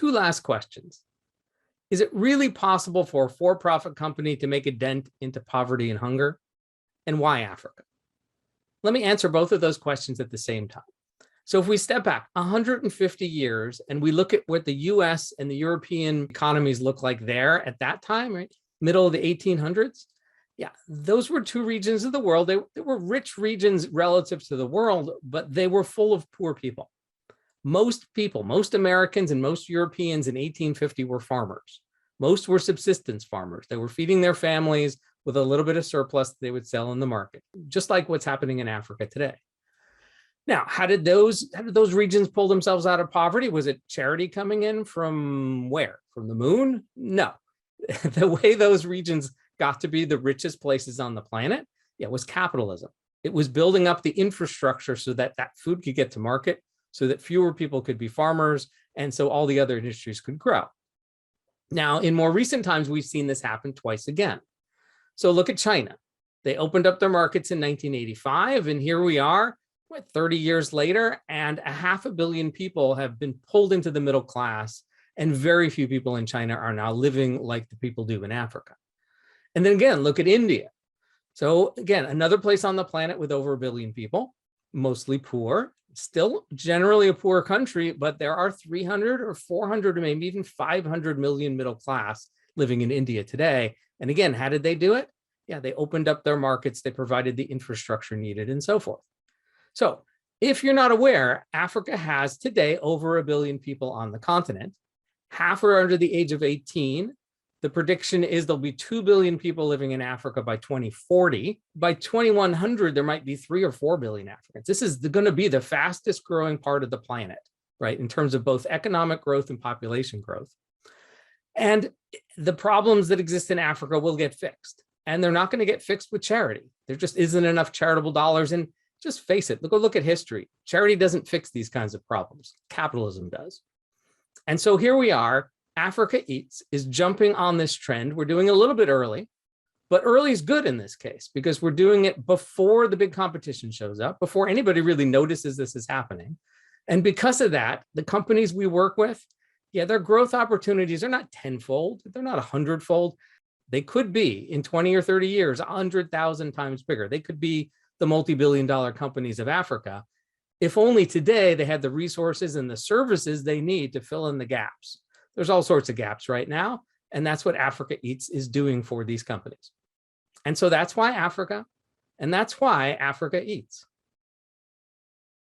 two last questions. Is it really possible for a for-profit company to make a dent into poverty and hunger? And why Africa? Let me answer both of those questions at the same time. So if we step back 150 years and we look at what the US and the European economies look like there at that time, right? Middle of the 1800s. Yeah, those were two regions of the world. They were rich regions relative to the world, but they were full of poor people. Most people, most Americans and most Europeans in 1850 were farmers. Most were subsistence farmers. They were feeding their families with a little bit of surplus that they would sell in the market, just like what's happening in Africa today. Now, how did those regions pull themselves out of poverty? Was it charity coming in from where? From the moon? No. The way those regions got to be the richest places on the planet, yeah, was capitalism. It was building up the infrastructure so that that food could get to market, so that fewer people could be farmers, and so all the other industries could grow. Now, in more recent times, we've seen this happen twice again. So look at China. They opened up their markets in 1985, and here we are, 30 years later, and 500 million people have been pulled into the middle class, and very few people in China are now living like the people do in Africa. And then again, look at India. So again, another place on the planet with over 1 billion people, mostly poor, still generally a poor country, but there are 300 or 400 or maybe even 500 million middle class living in India today. And again, how did they do it? Yeah, they opened up their markets, they provided the infrastructure needed and so forth. So if you're not aware, Africa has today over 1 billion people on the continent. Half are under the age of 18. The prediction is there'll be 2 billion people living in Africa by 2040. By 2100, there might be 3 or 4 billion Africans. This is going to be the fastest growing part of the planet, right, in terms of both economic growth and population growth. And the problems that exist in Africa will get fixed. And they're not going to get fixed with charity. There just isn't enough charitable dollars. And just face it, look at history. Charity doesn't fix these kinds of problems. Capitalism does. And so here we are. Africa Eats is jumping on this trend. We're doing it a little bit early, but early is good in this case because we're doing it before the big competition shows up, before anybody really notices this is happening. And because of that, the companies we work with, yeah, their growth opportunities are not tenfold. They're not 100-fold. They could be in 20 or 30 years, 100,000 times bigger. They could be the multi-billion-dollar companies of Africa, if only today they had the resources and the services they need to fill in the gaps. There's all sorts of gaps right now, and that's what Africa Eats is doing for these companies. And so that's why Africa, and that's why Africa Eats.